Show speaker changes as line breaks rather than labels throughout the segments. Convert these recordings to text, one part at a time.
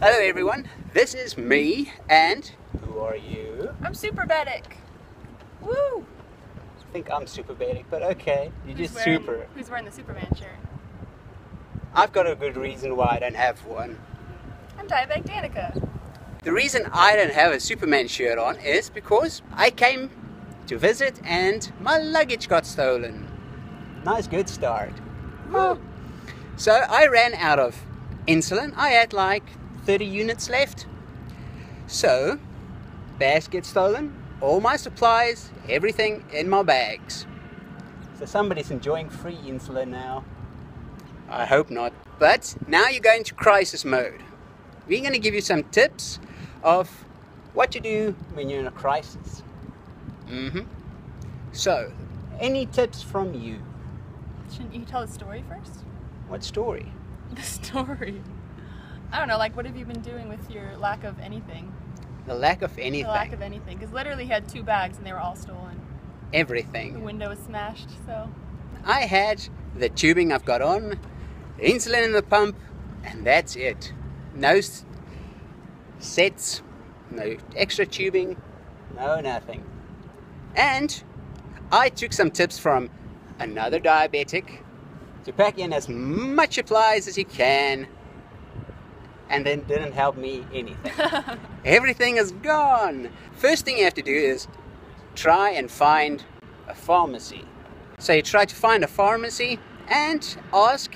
Hello everyone, this is me, and who are you?
I'm SuperBetic. Woo!
I think I'm SuperBetic, but okay, you're just super.
Who's wearing the Superman shirt?
I've got a good reason why I don't have one.
I'm Diabetic Danica.
The reason I don't have a Superman shirt on is because I came to visit and my luggage got stolen. Nice good start.
Woo!
So I ran out of insulin. I had like 30 units left. So, bags get stolen, all my supplies, everything in my bags. So somebody's enjoying free insulin now. I hope not. But now you're going to crisis mode. We're going to give you some tips of what to do when you're in a crisis. So, any tips from you?
Shouldn't you tell the story first?
What story?
The story. I don't know, like what have you been doing with your lack of anything?
The lack of anything.
The lack of anything. Because literally he had 2 bags and they were all stolen.
Everything.
The window was smashed, so.
I had the tubing I've got on, the insulin in the pump, and that's it. No sets, no extra tubing, no nothing. And I took some tips from another diabetic to pack in as much supplies as you can, and then didn't help me anything. Everything is gone. First thing you have to do is try and find a pharmacy. So you try to find a pharmacy and ask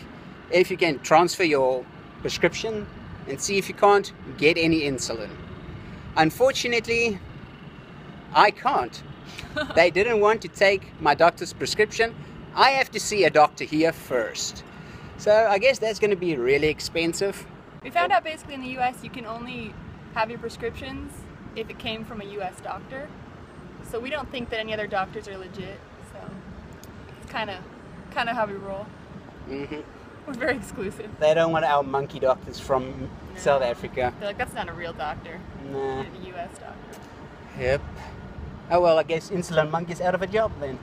if you can transfer your prescription and see if you can't get any insulin. Unfortunately, I can't. They didn't want to take my doctor's prescription. I have to see a doctor here first. So I guess that's going to be really expensive.
We found out basically in the U.S. you can only have your prescriptions if it came from a U.S. doctor. So we don't think that any other doctors are legit. So it's kind of how we roll. We're very exclusive.
They don't want our monkey doctors from South Africa.
They're like, that's not a real doctor.
Nah.
You're the U.S. doctor.
Yep. Oh well, I guess Insulin Monkey's out of a job then.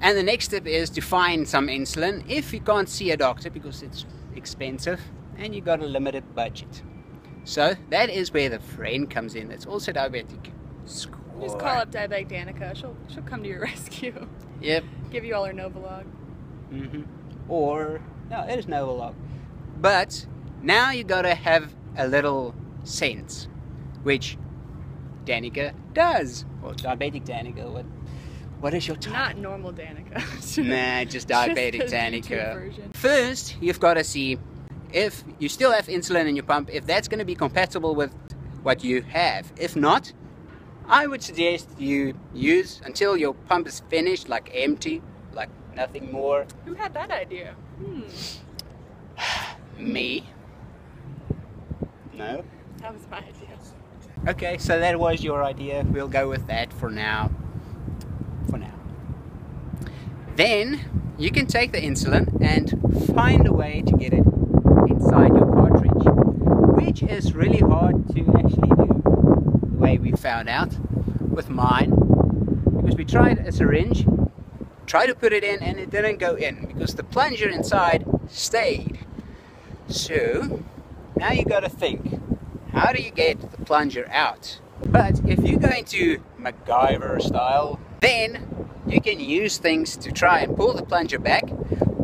And the next tip is to find some insulin if you can't see a doctor because it's expensive and you got a limited budget. So that is where the friend comes in that's also diabetic. Score.
Just call up Diabetic Danica. She'll come to your rescue.
Yep.
Give you all her Novolog.
Or no, it is Novolog. But now you gotta have a little sense, which Danica does. Or Diabetic Danica. What is your title?
Not normal Danica.
Nah, just Diabetic
just
Danica. First, you've got to see if you still have insulin in your pump, if that's going to be compatible with what you have. If not, I would suggest you use until your pump is finished, like empty, like nothing more.
Who had that idea?
Me. No?
That was my idea.
Okay, so that was your idea. We'll go with that for now. Then you can take the insulin and find a way to get it inside your cartridge, which is really hard to actually do, the way we found out with mine, because we tried a syringe, tried to put it in, and it didn't go in because the plunger inside stayed. So now you got to think, how do you get the plunger out? But if you're going to MacGyver style, then you can use things to try and pull the plunger back,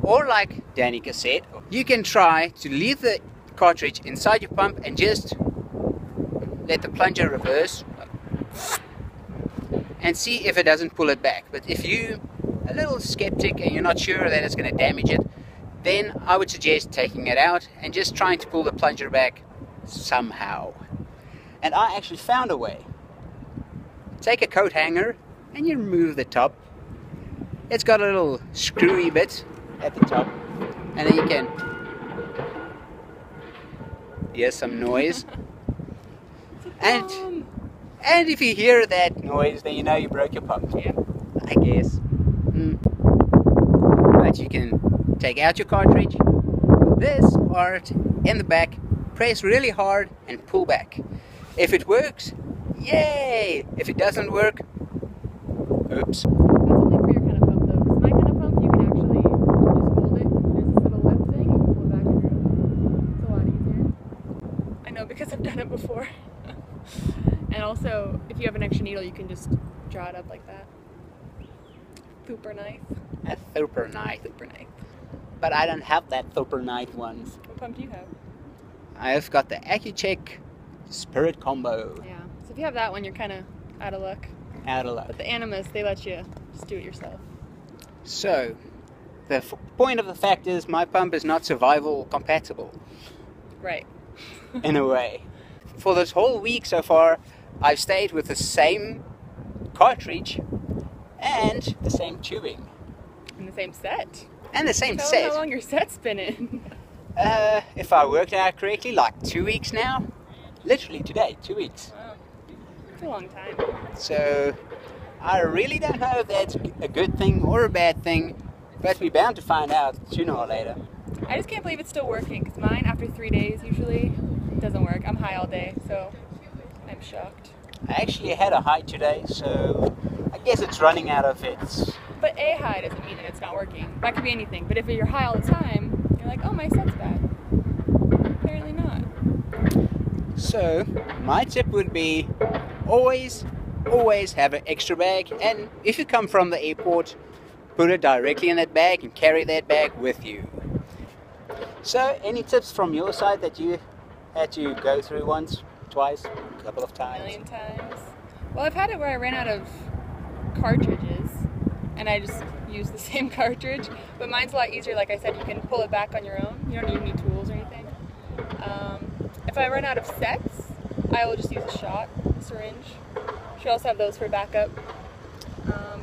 or like Danica said, you can try to leave the cartridge inside your pump and just let the plunger reverse and see if it doesn't pull it back. But if you're a little skeptic and you're not sure that it's going to damage it, then I would suggest taking it out and just trying to pull the plunger back somehow. And I actually found a way. Take a coat hanger and you remove the top. It's got a little screwy bit at the top, and then you can hear some noise. And if you hear that noise, then you know you broke your pump. Yeah, I guess. But you can take out your cartridge, this part in the back, press really hard and pull back. If it works, yay! If it doesn't work, oops.
That's only for your kind of pump though, because my kind of pump you can actually just hold it, there's this little lip thing, you can pull it back in your own. It's a lot easier. I know, because it before. And also, if you have an extra needle, you can just draw it up like that. Super knife.
A super knife.
Super knife.
But I don't have that super knife ones.
What pump do you have?
I've got the Accu-Check Spirit Combo.
Yeah. So if you have that one, you're kind of out of luck.
Out of luck.
But the Animus, they let you just do it yourself.
So, the point of the fact is my pump is not survival compatible.
Right.
In a way. For this whole week so far, I've stayed with the same cartridge and the same tubing.
And the same set.
And the same
Tell
set.
them how long your set's been in.
If I worked out correctly, like 2 weeks now. Literally today, 2 weeks.
Wow. It's a long time.
So, I really don't know if that's a good thing or a bad thing, but we're bound to find out sooner or later.
I just can't believe it's still working, because mine, after 3 days, usually doesn't work. I'm high all day, so I'm shocked.
I actually had a high today, so I guess it's running out of its...
But a high doesn't mean that it's not working. That could be anything. But if you're high all the time, you're like, oh, my set's bad. Apparently not.
So, my tip would be always have an extra bag, and if you come from the airport, put it directly in that bag and carry that bag with you. So, any tips from your side that you had to go through once, twice, a couple of times?
A million times. Well, I've had it where I ran out of cartridges, and I just used the same cartridge, but mine's a lot easier. Like I said, you can pull it back on your own. You don't need any tools or anything. If I run out of sets, I will just use a shot, a syringe. Should also have those for backup.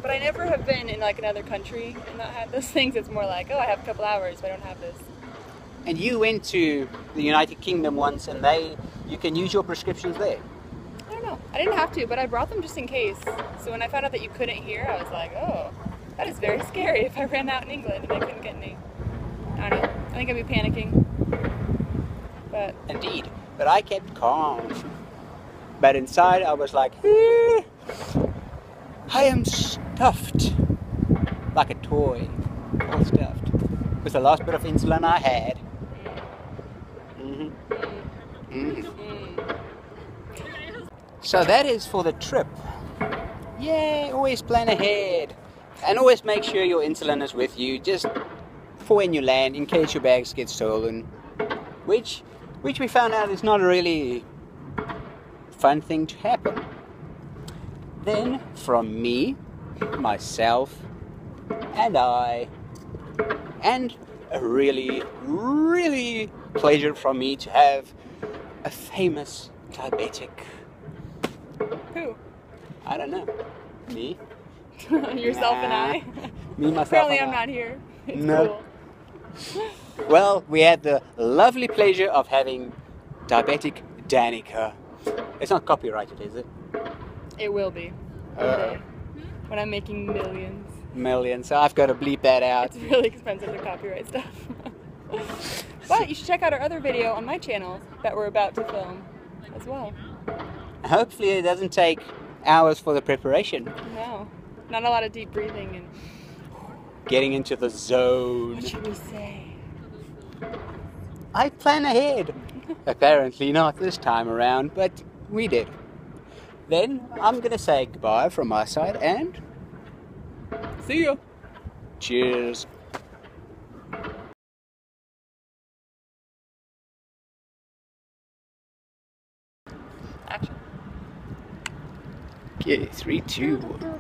But I never have been in like another country and not had those things. It's more like, oh, I have a couple hours, but I don't have this.
And you went to the United Kingdom once, and you can use your prescriptions there.
I don't know. I didn't have to, but I brought them just in case. So when I found out that you couldn't here, I was like, oh, that is very scary if I ran out in England and I couldn't get any. I don't know. I think I'd be panicking. But
Indeed. But I kept calm. But inside I was like, I am stuffed. Like a toy. All stuffed. With the last bit of insulin I had. So that is for the trip. Yay, always plan ahead. And always make sure your insulin is with you, just for when you land, in case your bags get stolen. Which we found out is not a really fun thing to happen. Then, from me, myself, and I, and a really, really pleasure from me to have a famous diabetic.
who?
I don't know. Me?
Yourself and I?
Me, myself,
Apparently
and
I'm
I.
not here. It's
No.
cool.
Well, we had the lovely pleasure of having Diabetic Danica. It's not copyrighted, is it?
It will be. Someday. When I'm making millions.
Millions. So I've got to bleep that out.
It's really expensive to copyright stuff. But you should check out our other video on my channel that we're about to film as well.
Hopefully it doesn't take hours for the preparation.
No. Not a lot of deep breathing and
Getting into the zone.
what should we say?
I plan ahead. Apparently not this time around, but we did. Then I'm going to say goodbye from my side and
See ya!
cheers.
Action.
Okay, 3, 2, 1.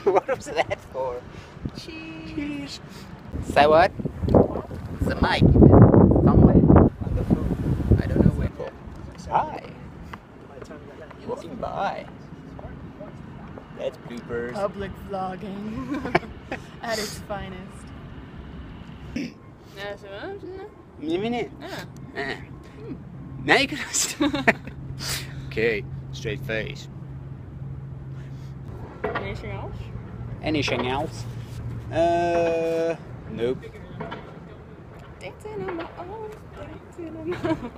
What was that for?
Cheese.
Say what? It's a mic. Somewhere on the floor. I don't know where for. Hi. Walking by. That's bloopers.
Public vlogging at its finest.
Minute.
Yeah.
Now you can start. Okay, straight face.
Anything else?
Anything else? Nope.
Dancing on my own. Dancing on my own.